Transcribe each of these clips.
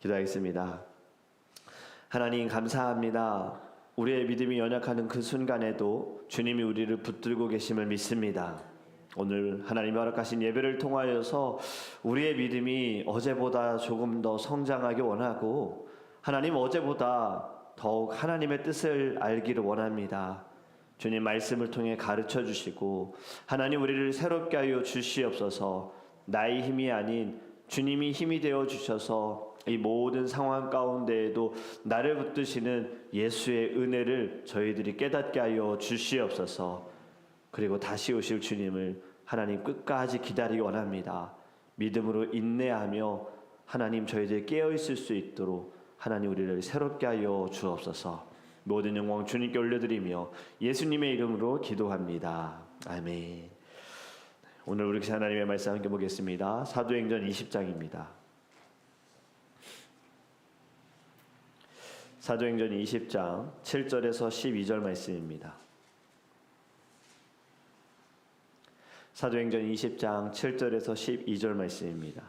기도하겠습니다. 하나님 감사합니다. 우리의 믿음이 연약하는 그 순간에도 주님이 우리를 붙들고 계심을 믿습니다. 오늘 하나님이 허락하신 예배를 통하여서 우리의 믿음이 어제보다 조금 더 성장하기 원하고 하나님 어제보다 더욱 하나님의 뜻을 알기를 원합니다. 주님 말씀을 통해 가르쳐 주시고 하나님 우리를 새롭게 하여 주시옵소서. 나의 힘이 아닌 주님이 힘이 되어 주셔서 이 모든 상황 가운데에도 나를 붙드시는 예수의 은혜를 저희들이 깨닫게 하여 주시옵소서. 그리고 다시 오실 주님을 하나님 끝까지 기다리기 원합니다. 믿음으로 인내하며 하나님 저희들 깨어있을 수 있도록 하나님 우리를 새롭게 하여 주옵소서. 모든 영광 주님께 올려드리며 예수님의 이름으로 기도합니다. 아멘. 오늘 우리 하나님의 말씀 함께 보겠습니다. 사도행전 20장입니다. 사도행전 20장 7절에서 12절 말씀입니다. 사도행전 20장 7절에서 12절 말씀입니다.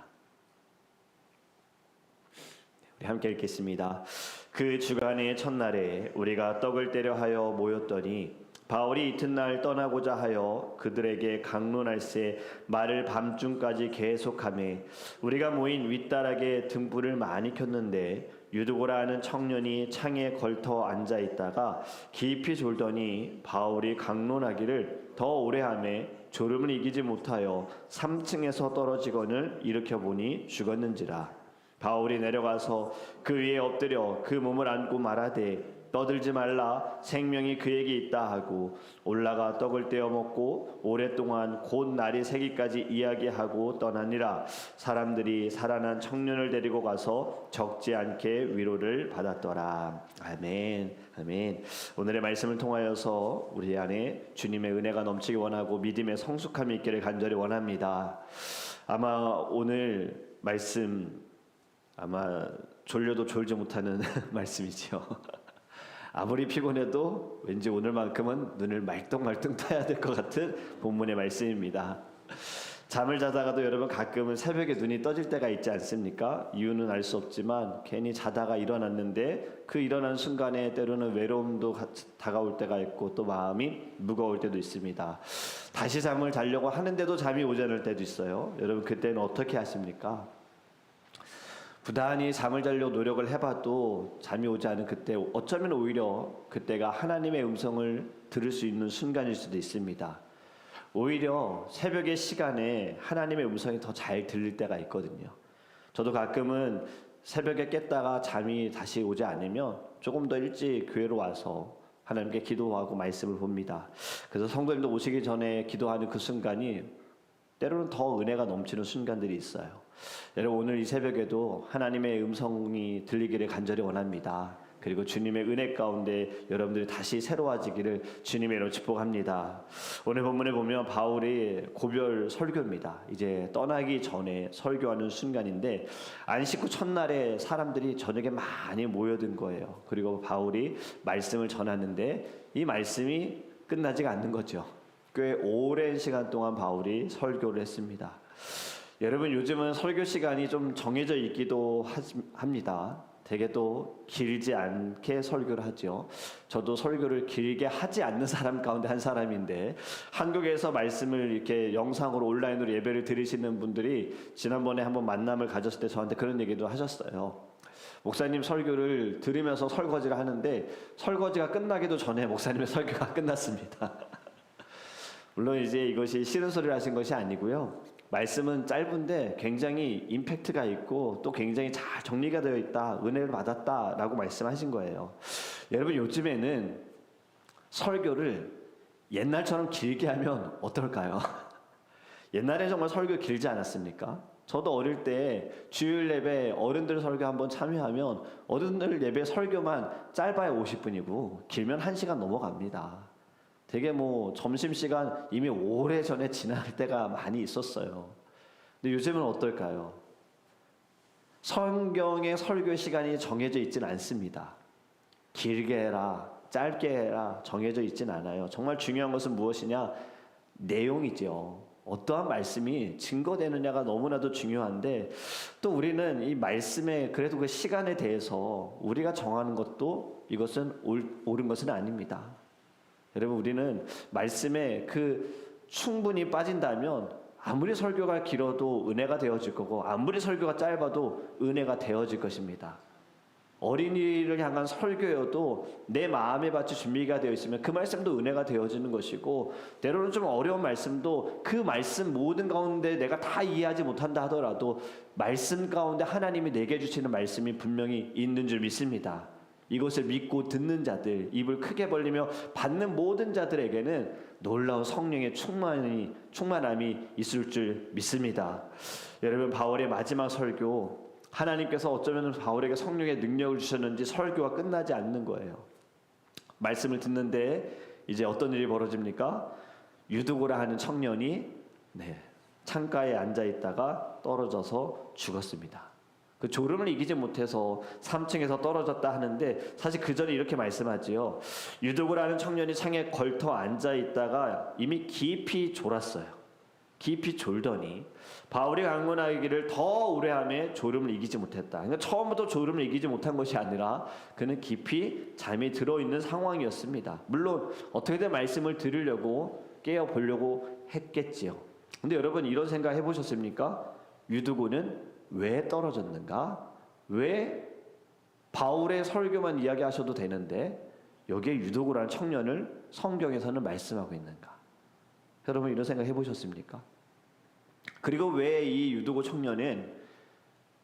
우리 함께 읽겠습니다. 그 주간의 첫날에 우리가 떡을 떼려 하여 모였더니 바울이 이튿날 떠나고자 하여 그들에게 강론할세 말을 밤중까지 계속하며 우리가 모인 윗다락에 등불을 많이 켰는데 유두고라 하는 청년이 창에 걸터 앉아 있다가 깊이 졸더니 바울이 강론하기를 더 오래 하매 졸음을 이기지 못하여 3층에서 떨어지거늘 일으켜 보니 죽었는지라. 바울이 내려가서 그 위에 엎드려 그 몸을 안고 말하되 떠들지 말라 생명이 그에게 있다 하고 올라가 떡을 떼어 먹고 오랫동안 곧 날이 새기까지 이야기하고 떠나니라. 사람들이 살아난 청년을 데리고 가서 적지 않게 위로를 받았더라. 아멘. 아멘. 오늘의 말씀을 통하여서 우리 안에 주님의 은혜가 넘치기 원하고 믿음의 성숙함이 있기를 간절히 원합니다. 아마 오늘 말씀 아마 졸려도 졸지 못하는 말씀이죠. 아무리 피곤해도 왠지 오늘만큼은 눈을 말똥말똥 떠야 될 것 같은 본문의 말씀입니다. 잠을 자다가도 여러분 가끔은 새벽에 눈이 떠질 때가 있지 않습니까? 이유는 알 수 없지만 괜히 자다가 일어났는데 그 일어난 순간에 때로는 외로움도 다가올 때가 있고 또 마음이 무거울 때도 있습니다. 다시 잠을 자려고 하는데도 잠이 오지 않을 때도 있어요. 여러분 그때는 어떻게 하십니까? 부단히 잠을 자려고 노력을 해봐도 잠이 오지 않은 그때 어쩌면 오히려 그때가 하나님의 음성을 들을 수 있는 순간일 수도 있습니다. 오히려 새벽의 시간에 하나님의 음성이 더 잘 들릴 때가 있거든요. 저도 가끔은 새벽에 깼다가 잠이 다시 오지 않으면 조금 더 일찍 교회로 와서 하나님께 기도하고 말씀을 봅니다. 그래서 성도님들 오시기 전에 기도하는 그 순간이 때로는 더 은혜가 넘치는 순간들이 있어요. 여러분 오늘 이 새벽에도 하나님의 음성이 들리기를 간절히 원합니다. 그리고 주님의 은혜 가운데 여러분들이 다시 새로워지기를 주님의 이름으로 축복합니다. 오늘 본문에 보면 바울이 고별 설교입니다. 이제 떠나기 전에 설교하는 순간인데 안식 후 첫날에 사람들이 저녁에 많이 모여든 거예요. 그리고 바울이 말씀을 전하는데 이 말씀이 끝나지가 않는 거죠. 꽤 오랜 시간 동안 바울이 설교를 했습니다. 여러분 요즘은 설교 시간이 좀 정해져 있기도 합니다. 되게 또 길지 않게 설교를 하죠. 저도 설교를 길게 하지 않는 사람 가운데 한 사람인데 한국에서 말씀을 이렇게 영상으로 온라인으로 예배를 들으시는 분들이 지난번에 한번 만남을 가졌을 때 저한테 그런 얘기도 하셨어요. 목사님 설교를 들으면서 설거지를 하는데 설거지가 끝나기도 전에 목사님의 설교가 끝났습니다. 물론 이제 이것이 싫은 소리를 하신 것이 아니고요. 말씀은 짧은데 굉장히 임팩트가 있고 또 굉장히 잘 정리가 되어 있다. 은혜를 받았다라고 말씀하신 거예요. 여러분 요즘에는 설교를 옛날처럼 길게 하면 어떨까요? 옛날에 정말 설교 길지 않았습니까? 저도 어릴 때 주일 예배 어른들 설교 한번 참여하면 어른들 예배 설교만 짧아야 50분이고 길면 1시간 넘어갑니다. 되게 점심시간 이미 오래전에 지날 때가 많이 있었어요. 근데 요즘은 어떨까요? 성경의 설교 시간이 정해져 있진 않습니다. 길게 해라, 짧게 해라 정해져 있진 않아요. 정말 중요한 것은 무엇이냐? 내용이죠. 어떠한 말씀이 증거되느냐가 너무나도 중요한데 또 우리는 이 말씀의 그래도 그 시간에 대해서 우리가 정하는 것도 이것은 옳은 것은 아닙니다. 여러분 우리는 말씀에 그 충분히 빠진다면 아무리 설교가 길어도 은혜가 되어질 거고 아무리 설교가 짧아도 은혜가 되어질 것입니다. 어린이를 향한 설교여도 내 마음에 받쳐 준비가 되어 있으면 그 말씀도 은혜가 되어지는 것이고 때로는 좀 어려운 말씀도 그 말씀 모든 가운데 내가 다 이해하지 못한다 하더라도 말씀 가운데 하나님이 내게 주시는 말씀이 분명히 있는 줄 믿습니다. 이것을 믿고 듣는 자들, 입을 크게 벌리며 받는 모든 자들에게는 놀라운 성령의 충만함이 있을 줄 믿습니다. 여러분 바울의 마지막 설교 하나님께서 어쩌면 바울에게 성령의 능력을 주셨는지 설교가 끝나지 않는 거예요. 말씀을 듣는데 이제 어떤 일이 벌어집니까? 유두고라 하는 청년이 창가에 앉아 있다가 떨어져서 죽었습니다. 그 졸음을 이기지 못해서 3층에서 떨어졌다 하는데 사실 그 전에 이렇게 말씀하지요. 유두고라는 청년이 창에 걸터 앉아 있다가 이미 깊이 졸았어요. 깊이 졸더니 바울이 강론하기를 더 오래함에 졸음을 이기지 못했다. 그러니까 처음부터 졸음을 이기지 못한 것이 아니라 그는 깊이 잠이 들어있는 상황이었습니다. 물론 어떻게든 말씀을 들으려고 깨어보려고 했겠지요. 근데 여러분 이런 생각 해보셨습니까? 유두고는 왜 떨어졌는가? 왜 바울의 설교만 이야기하셔도 되는데 여기에 유두고라는 청년을 성경에서는 말씀하고 있는가? 여러분 이런 생각 해보셨습니까? 그리고 왜 이 유두고 청년은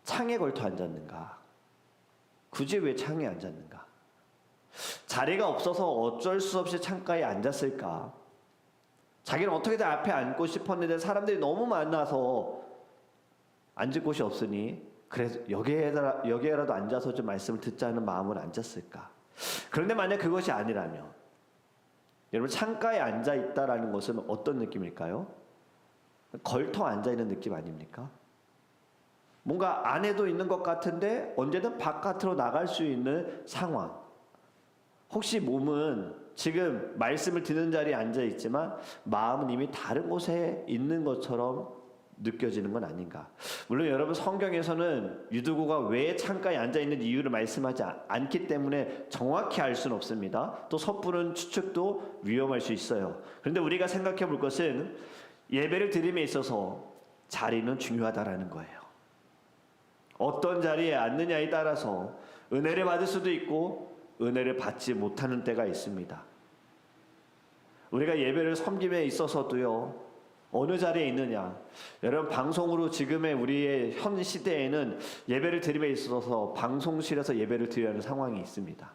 창에 걸터 앉았는가? 굳이 왜 창에 앉았는가? 자리가 없어서 어쩔 수 없이 창가에 앉았을까? 자기는 어떻게든 앞에 앉고 싶었는데 사람들이 너무 많아서 앉을 곳이 없으니 그래서 여기에라도 앉아서 좀 말씀을 듣자는 마음으로 앉았을까? 그런데 만약 그것이 아니라면 여러분 창가에 앉아 있다라는 것은 어떤 느낌일까요? 걸터 앉아 있는 느낌 아닙니까? 뭔가 안에도 있는 것 같은데 언제든 바깥으로 나갈 수 있는 상황. 혹시 몸은 지금 말씀을 듣는 자리에 앉아 있지만 마음은 이미 다른 곳에 있는 것처럼 느껴지는 건 아닌가? 물론 여러분 성경에서는 유두고가 왜 창가에 앉아 있는 이유를 말씀하지 않기 때문에 정확히 알 수는 없습니다. 또 섣부른 추측도 위험할 수 있어요. 그런데 우리가 생각해 볼 것은 예배를 드림에 있어서 자리는 중요하다라는 거예요. 어떤 자리에 앉느냐에 따라서 은혜를 받을 수도 있고 은혜를 받지 못하는 때가 있습니다. 우리가 예배를 섬김에 있어서도요. 어느 자리에 있느냐. 여러분 방송으로 지금의 우리의 현 시대에는 예배를 드림에 있어서 방송실에서 예배를 드려야 하는 상황이 있습니다.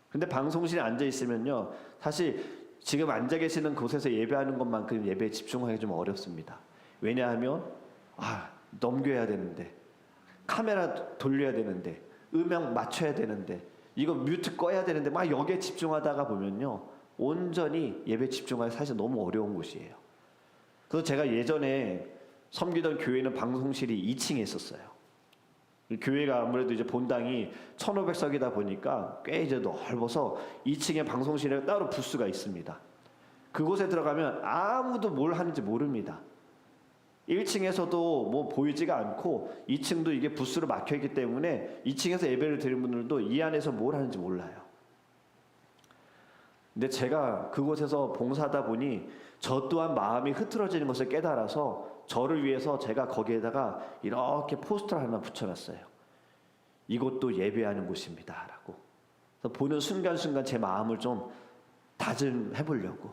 근데 방송실에 앉아 있으면요. 사실 지금 앉아 계시는 곳에서 예배하는 것만큼 예배에 집중하기 좀 어렵습니다. 왜냐하면 넘겨야 되는데 카메라 돌려야 되는데 음향 맞춰야 되는데 이거 뮤트 꺼야 되는데 막 여기에 집중하다가 보면요. 온전히 예배에 집중하기 사실 너무 어려운 곳이에요. 그래서 제가 예전에 섬기던 교회는 방송실이 2층에 있었어요. 교회가 아무래도 이제 본당이 1500석이다 보니까 꽤 이제 넓어서 2층에 방송실에 따로 부스가 있습니다. 그곳에 들어가면 아무도 뭘 하는지 모릅니다. 1층에서도 뭐 보이지가 않고 2층도 이게 부스로 막혀있기 때문에 2층에서 예배를 드리는 분들도 이 안에서 뭘 하는지 몰라요. 근데 제가 그곳에서 봉사하다 보니 저 또한 마음이 흐트러지는 것을 깨달아서 저를 위해서 제가 거기에다가 이렇게 포스터를 하나 붙여놨어요. 이곳도 예배하는 곳입니다 라고. 그래서 보는 순간순간 제 마음을 좀 다짐해 보려고.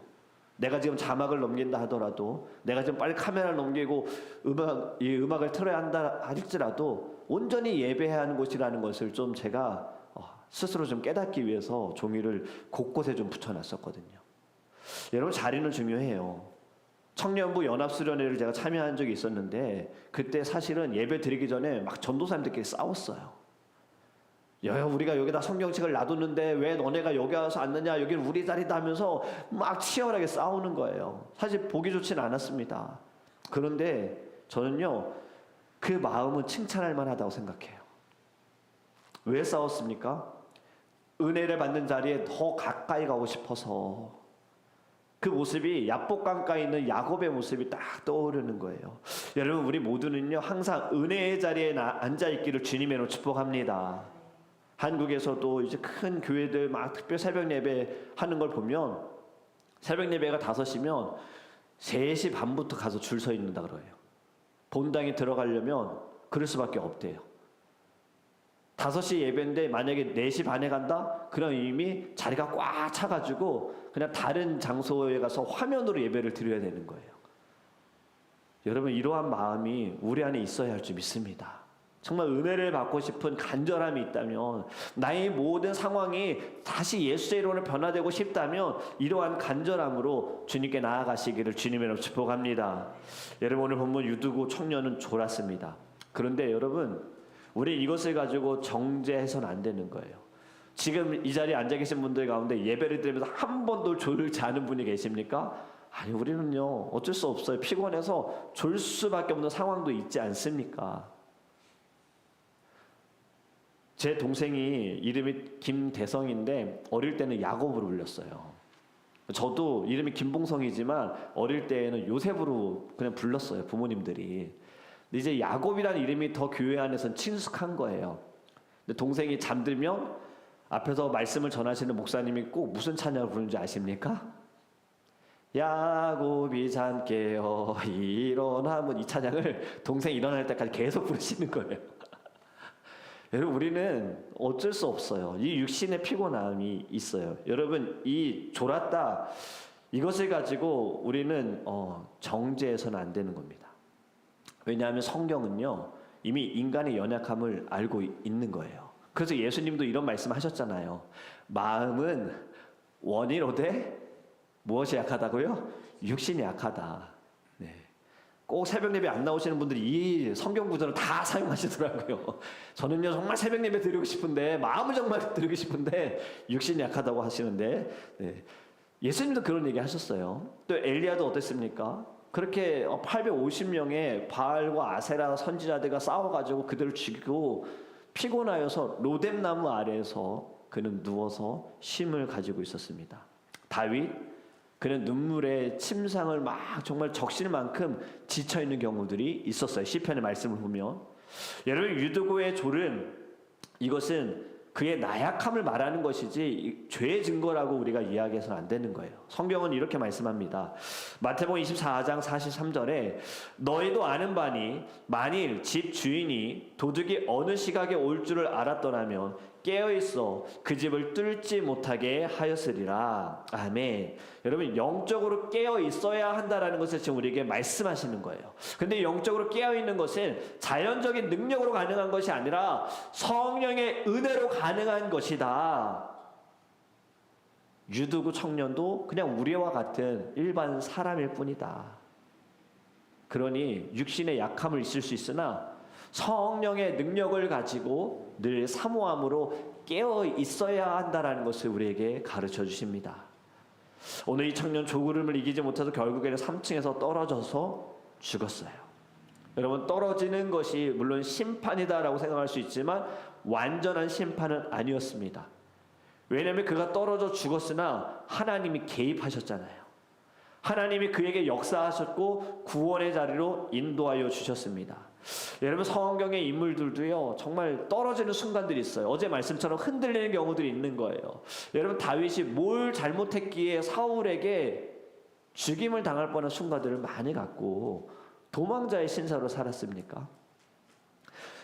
내가 지금 자막을 넘긴다 하더라도 내가 지금 빨리 카메라를 넘기고 음악을 틀어야 한다 할지라도 온전히 예배해야 하는 곳이라는 것을 좀 제가 스스로 좀 깨닫기 위해서 종이를 곳곳에 좀 붙여놨었거든요. 여러분 자리는 중요해요. 청년부 연합수련회를 제가 참여한 적이 있었는데 그때 사실은 예배 드리기 전에 막 전도사님들끼리 싸웠어요. 우리가 여기다 성경책을 놔뒀는데 왜 너네가 여기 와서 앉느냐, 여기는 우리 자리다 하면서 막 치열하게 싸우는 거예요. 사실 보기 좋지는 않았습니다. 그런데 저는요 그 마음은 칭찬할 만하다고 생각해요. 왜 싸웠습니까? 은혜를 받는 자리에 더 가까이 가고 싶어서 그 모습이 야복강가에 있는 야곱의 모습이 딱 떠오르는 거예요. 여러분, 우리 모두는요 항상 은혜의 자리에 앉아 있기를 주님의 이름으로 축복합니다. 한국에서도 이제 큰 교회들 막 특별 새벽 예배 하는 걸 보면 새벽 예배가 5시면 3시 반부터 가서 줄 서 있는다 그래요. 본당에 들어가려면 그럴 수밖에 없대요. 5시 예배인데 만약에 4시 반에 간다? 그럼 이미 자리가 꽉 차가지고 그냥 다른 장소에 가서 화면으로 예배를 드려야 되는 거예요. 여러분, 이러한 마음이 우리 안에 있어야 할 줄 믿습니다. 정말 은혜를 받고 싶은 간절함이 있다면, 나의 모든 상황이 다시 예수의 이름으로 변화되고 싶다면 이러한 간절함으로 주님께 나아가시기를 주님의 이름으로 축복합니다. 여러분, 오늘 본문 유두고 청년은 졸았습니다. 그런데 여러분, 우리 이것을 가지고 정죄해서는 안 되는 거예요. 지금 이 자리에 앉아 계신 분들 가운데 예배를 드리면서 한 번도 졸지 않은 분이 계십니까? 아니, 우리는요 어쩔 수 없어요. 피곤해서 졸 수밖에 없는 상황도 있지 않습니까? 제 동생이 이름이 김대성인데 어릴 때는 야곱으로 불렸어요. 저도 이름이 김봉성이지만 어릴 때는 요셉으로 그냥 불렀어요, 부모님들이. 근데 이제 야곱이라는 이름이 더 교회 안에서는 친숙한 거예요. 근데 동생이 잠들면 앞에서 말씀을 전하시는 목사님이 꼭 무슨 찬양을 부르는지 아십니까? 야곱이 잠 깨어 일어나면, 이 찬양을 동생이 일어날 때까지 계속 부르시는 거예요. 여러분, 우리는 어쩔 수 없어요. 이 육신의 피곤함이 있어요. 여러분, 이 졸았다, 이것을 가지고 우리는 정죄해서는 안 되는 겁니다. 왜냐하면 성경은요 이미 인간의 연약함을 알고 있는 거예요. 그래서 예수님도 이런 말씀하셨잖아요. 마음은 원이로되 무엇이 약하다고요? 육신이 약하다. 네. 꼭 새벽 예배 안 나오시는 분들이 이 성경 구절을 다 사용하시더라고요. 저는요 정말 새벽 예배 드리고 싶은데, 마음은 정말 드리고 싶은데 육신이 약하다고 하시는데, 네. 예수님도 그런 얘기 하셨어요. 또 엘리야도 어땠습니까? 그렇게 850명의 바알과 아세라 선지자들과 싸워가지고 그들을 죽이고 피곤하여서 로뎀나무 아래에서 그는 누워서 쉼을 가지고 있었습니다. 다윗, 그는 눈물에 침상을 막 정말 적실 만큼 지쳐있는 경우들이 있었어요. 시편의 말씀을 보면. 여러분, 유두고의 졸은, 이것은 그의 나약함을 말하는 것이지 죄의 증거라고 우리가 이야기해서는 안 되는 거예요. 성경은 이렇게 말씀합니다. 마태복음 24장 43절에 너희도 아는 바니 만일 집 주인이 도둑이 어느 시각에 올 줄을 알았더라면 깨어있어 그 집을 뚫지 못하게 하였으리라. 아멘. 여러분, 영적으로 깨어있어야 한다라는 것을 지금 우리에게 말씀하시는 거예요. 근데 영적으로 깨어있는 것은 자연적인 능력으로 가능한 것이 아니라 성령의 은혜로 가능한 것이다. 유두고 청년도 그냥 우리와 같은 일반 사람일 뿐이다. 그러니 육신의 약함을 있을 수 있으나 성령의 능력을 가지고 늘 사모함으로 깨어 있어야 한다라는 것을 우리에게 가르쳐 주십니다. 오늘 이 청년 조구름을 이기지 못해서 결국에는 3층에서 떨어져서 죽었어요. 여러분, 떨어지는 것이 물론 심판이다라고 생각할 수 있지만 완전한 심판은 아니었습니다. 왜냐하면 그가 떨어져 죽었으나 하나님이 개입하셨잖아요. 하나님이 그에게 역사하셨고 구원의 자리로 인도하여 주셨습니다. 여러분, 성경의 인물들도요 정말 떨어지는 순간들이 있어요. 어제 말씀처럼 흔들리는 경우들이 있는 거예요. 여러분, 다윗이 뭘 잘못했기에 사울에게 죽임을 당할 뻔한 순간들을 많이 갖고 도망자의 신사로 살았습니까?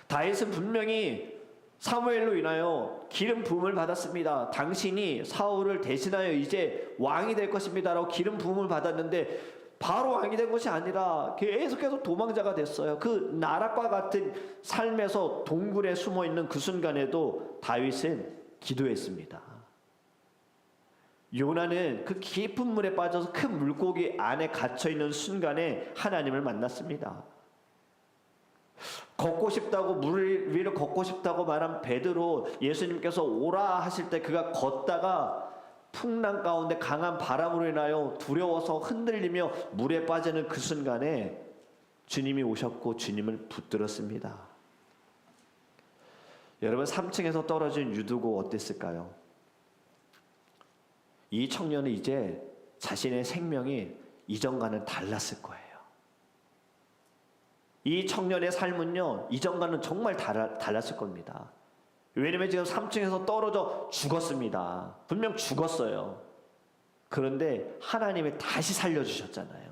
다윗은 분명히 사무엘로 인하여 기름 부음을 받았습니다. 당신이 사울을 대신하여 이제 왕이 될 것입니다라고 기름 부음을 받았는데 바로 왕이 된 것이 아니라 계속해서 도망자가 됐어요. 그 나락과 같은 삶에서 동굴에 숨어 있는 그 순간에도 다윗은 기도했습니다. 요나는 그 깊은 물에 빠져서 큰 물고기 안에 갇혀 있는 순간에 하나님을 만났습니다. 걷고 싶다고, 물 위를 걷고 싶다고 말한 베드로, 예수님께서 오라 하실 때 그가 걷다가 풍랑 가운데 강한 바람으로 인하여 두려워서 흔들리며 물에 빠지는 그 순간에 주님이 오셨고 주님을 붙들었습니다. 여러분, 3층에서 떨어진 유두고 어땠을까요? 이 청년은 이제 자신의 생명이 이전과는 달랐을 거예요. 이 청년의 삶은요, 이전과는 정말 달랐을 겁니다. 왜냐면 지금 3층에서 떨어져 죽었습니다. 분명 죽었어요. 그런데 하나님이 다시 살려주셨잖아요.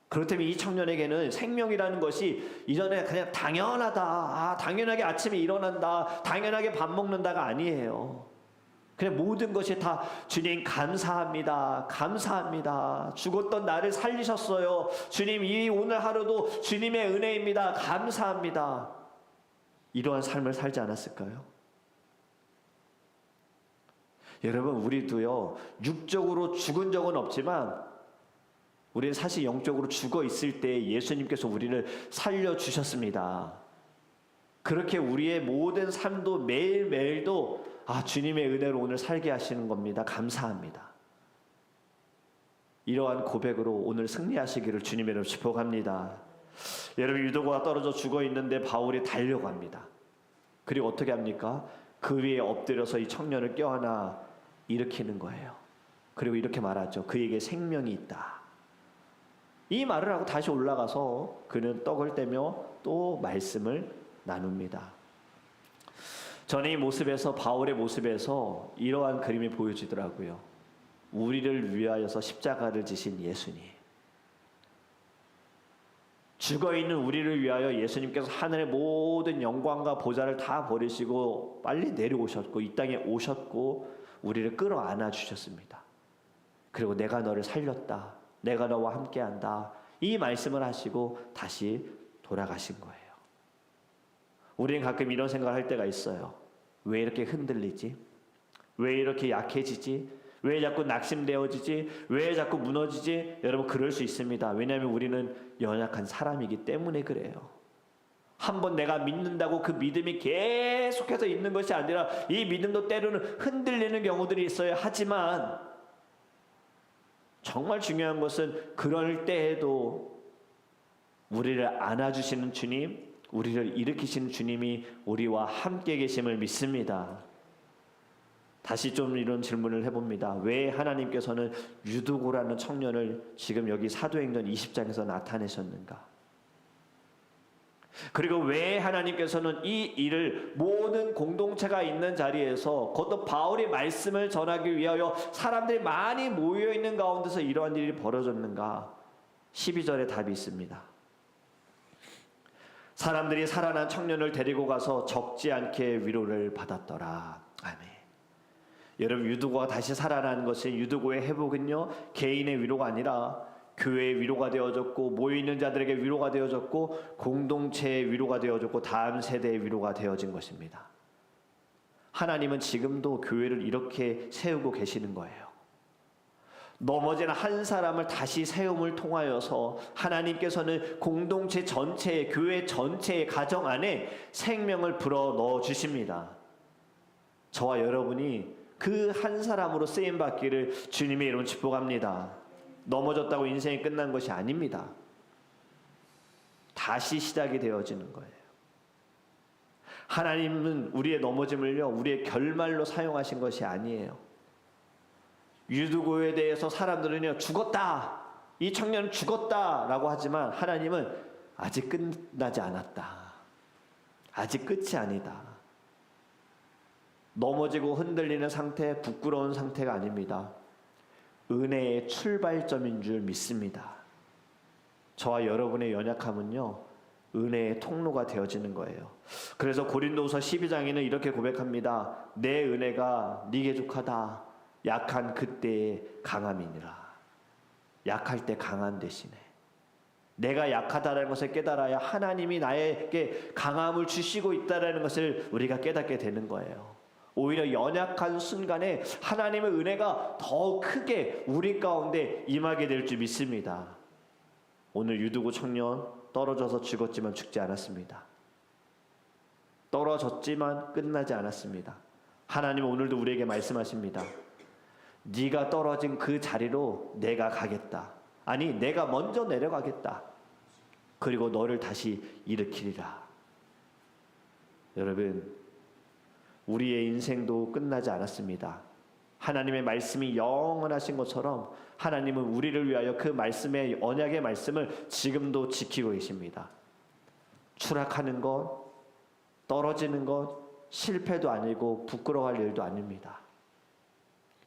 그렇다면 이 청년에게는 생명이라는 것이 이전에 그냥 당연하다, 당연하게 아침에 일어난다, 당연하게 밥 먹는다가 아니에요. 그냥 모든 것이 다 주님 감사합니다. 감사합니다. 죽었던 나를 살리셨어요. 주님, 이 오늘 하루도 주님의 은혜입니다. 감사합니다. 이러한 삶을 살지 않았을까요? 여러분, 우리도요, 육적으로 죽은 적은 없지만 우리는 사실 영적으로 죽어 있을 때 예수님께서 우리를 살려주셨습니다. 그렇게 우리의 모든 삶도 매일매일도 주님의 은혜로 오늘 살게 하시는 겁니다. 감사합니다. 이러한 고백으로 오늘 승리하시기를 주님의 이름으로 축복합니다. 여러분, 유도가 떨어져 죽어 있는데 바울이 달려갑니다. 그리고 어떻게 합니까? 그 위에 엎드려서 이 청년을 껴안아 일으키는 거예요. 그리고 이렇게 말하죠. 그에게 생명이 있다. 이 말을 하고 다시 올라가서 그는 떡을 떼며 또 말씀을 나눕니다. 저는 이 모습에서, 바울의 모습에서 이러한 그림이 보여지더라고요. 우리를 위하여서 십자가를 지신 예수님. 죽어있는 우리를 위하여 예수님께서 하늘의 모든 영광과 보좌를 다 버리시고 빨리 내려오셨고 이 땅에 오셨고 우리를 끌어안아 주셨습니다. 그리고 내가 너를 살렸다. 내가 너와 함께한다. 이 말씀을 하시고 다시 돌아가신 거예요. 우리는 가끔 이런 생각을 할 때가 있어요. 왜 이렇게 흔들리지? 왜 이렇게 약해지지? 왜 자꾸 낙심되어지지? 왜 자꾸 무너지지? 여러분, 그럴 수 있습니다. 왜냐하면 우리는 연약한 사람이기 때문에 그래요. 한번 내가 믿는다고 그 믿음이 계속해서 있는 것이 아니라 이 믿음도 때로는 흔들리는 경우들이 있어야 하지만 정말 중요한 것은 그럴 때에도 우리를 안아주시는 주님, 우리를 일으키시는 주님이 우리와 함께 계심을 믿습니다. 다시 좀 이런 질문을 해봅니다. 왜 하나님께서는 유두고라는 청년을 지금 여기 사도행전 20장에서 나타내셨는가? 그리고 왜 하나님께서는 이 일을 모든 공동체가 있는 자리에서, 그것도 바울의 말씀을 전하기 위하여 사람들이 많이 모여있는 가운데서 이러한 일이 벌어졌는가? 12절에 답이 있습니다. 사람들이 살아난 청년을 데리고 가서 적지 않게 위로를 받았더라. 아멘. 여러분, 유두고가 다시 살아나는 것은, 유두고의 회복은요, 개인의 위로가 아니라 교회의 위로가 되어졌고, 모여있는 자들에게 위로가 되어졌고, 공동체의 위로가 되어졌고, 다음 세대의 위로가 되어진 것입니다. 하나님은 지금도 교회를 이렇게 세우고 계시는 거예요. 넘어진 한 사람을 다시 세움을 통하여서 하나님께서는 공동체 전체의, 교회 전체의 가정 안에 생명을 불어 넣어 주십니다. 저와 여러분이 그 한 사람으로 쓰임받기를 주님의 이름으로 축복합니다. 넘어졌다고 인생이 끝난 것이 아닙니다. 다시 시작이 되어지는 거예요. 하나님은 우리의 넘어짐을요, 우리의 결말로 사용하신 것이 아니에요. 유두고에 대해서 사람들은요, 죽었다, 이 청년은 죽었다라고 하지만 하나님은 아직 끝나지 않았다. 아직 끝이 아니다. 넘어지고 흔들리는 상태, 부끄러운 상태가 아닙니다. 은혜의 출발점인 줄 믿습니다. 저와 여러분의 연약함은요, 은혜의 통로가 되어지는 거예요. 그래서 고린도후서 12장에는 이렇게 고백합니다. 내 은혜가 네게 족하다. 약한 그때의 강함이니라. 약할 때 강한 대신에 내가 약하다는 것을 깨달아야 하나님이 나에게 강함을 주시고 있다는 것을 우리가 깨닫게 되는 거예요. 오히려 연약한 순간에 하나님의 은혜가 더 크게 우리 가운데 임하게 될 줄 믿습니다. 오늘 유두고 청년 떨어져서 죽었지만 죽지 않았습니다. 떨어졌지만 끝나지 않았습니다. 하나님은 오늘도 우리에게 말씀하십니다. 네가 떨어진 그 자리로 내가 가겠다. 아니, 내가 먼저 내려가겠다. 그리고 너를 다시 일으키리라. 여러분, 우리의 인생도 끝나지 않았습니다. 하나님의 말씀이 영원하신 것처럼 하나님은 우리를 위하여 그 말씀의 언약의 말씀을 지금도 지키고 계십니다. 추락하는 것, 떨어지는 것, 실패도 아니고 부끄러워할 일도 아닙니다.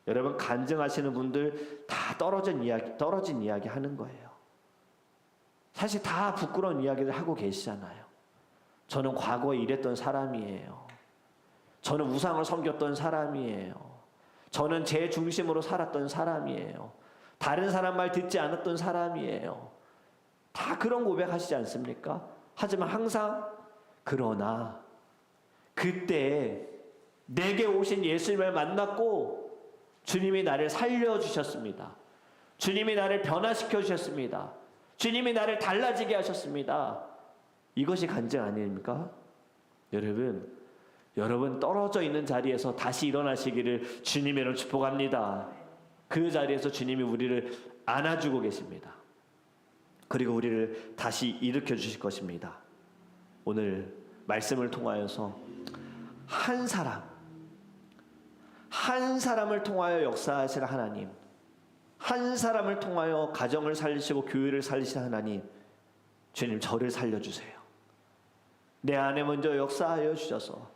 여러분, 간증하시는 분들 다 떨어진 이야기 하는 거예요. 사실 다 부끄러운 이야기를 하고 계시잖아요. 저는 과거에 이랬던 사람이에요. 저는 우상을 섬겼던 사람이에요. 저는 제 중심으로 살았던 사람이에요. 다른 사람 말 듣지 않았던 사람이에요. 다 그런 고백하시지 않습니까? 하지만 항상 그러나 그때 내게 오신 예수님을 만났고 주님이 나를 살려주셨습니다. 주님이 나를 변화시켜 주셨습니다. 주님이 나를 달라지게 하셨습니다. 이것이 간증 아닙니까? 여러분 떨어져 있는 자리에서 다시 일어나시기를 주님으로 축복합니다. 그 자리에서 주님이 우리를 안아주고 계십니다. 그리고 우리를 다시 일으켜 주실 것입니다. 오늘 말씀을 통하여서 한 사람을 통하여 역사하실 하나님, 한 사람을 통하여 가정을 살리시고 교회를 살리시는 하나님, 주님 저를 살려주세요. 내 안에 먼저 역사하여 주셔서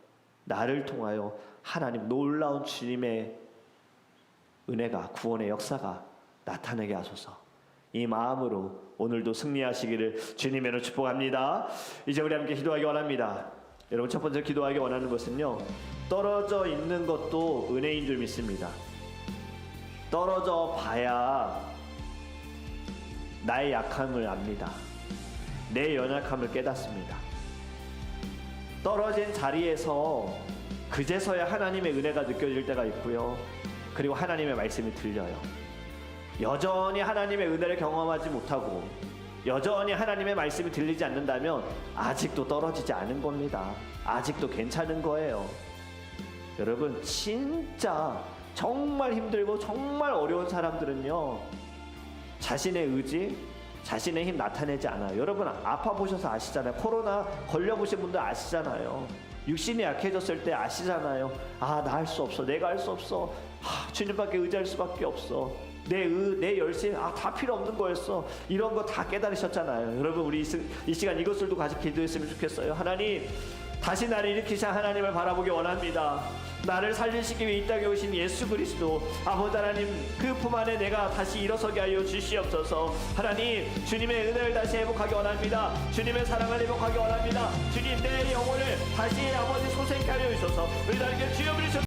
나를 통하여 하나님 놀라운 주님의 은혜가, 구원의 역사가 나타나게 하소서. 이 마음으로 오늘도 승리하시기를 주님으로 축복합니다. 이제 우리 함께 기도하기 원합니다. 여러분, 첫 번째 기도하기 원하는 것은요, 떨어져 있는 것도 은혜인 줄 믿습니다. 떨어져 봐야 나의 약함을 압니다. 내 연약함을 깨닫습니다. 떨어진 자리에서 그제서야 하나님의 은혜가 느껴질 때가 있고요, 그리고 하나님의 말씀이 들려요. 여전히 하나님의 은혜를 경험하지 못하고 여전히 하나님의 말씀이 들리지 않는다면 아직도 떨어지지 않은 겁니다. 아직도 괜찮은 거예요. 여러분, 진짜 정말 힘들고 정말 어려운 사람들은요, 자신의 의지, 자신의 힘 나타내지 않아요. 여러분, 아파 보셔서 아시잖아요. 코로나 걸려보신 분들 아시잖아요. 육신이 약해졌을 때 아시잖아요. 아, 나 할 수 없어, 내가 할 수 없어, 주님밖에 의지할 수밖에 없어, 내 열심, 다 필요 없는 거였어. 이런 거 다 깨달으셨잖아요. 여러분, 우리 이 시간 이것들도 같이 기도했으면 좋겠어요. 하나님, 다시 나를 일으키신 하나님을 바라보기 원합니다. 나를 살리시기 위해 이 땅에 오신 예수 그리스도, 아버지 하나님, 그 품 안에 내가 다시 일어서게 하여 주시옵소서. 하나님, 주님의 은혜를 다시 회복하기 원합니다. 주님의 사랑을 회복하기 원합니다. 주님, 내 영혼을 다시 아버지 소생케 하여 주셔서 우리 나에게 주여 부르셔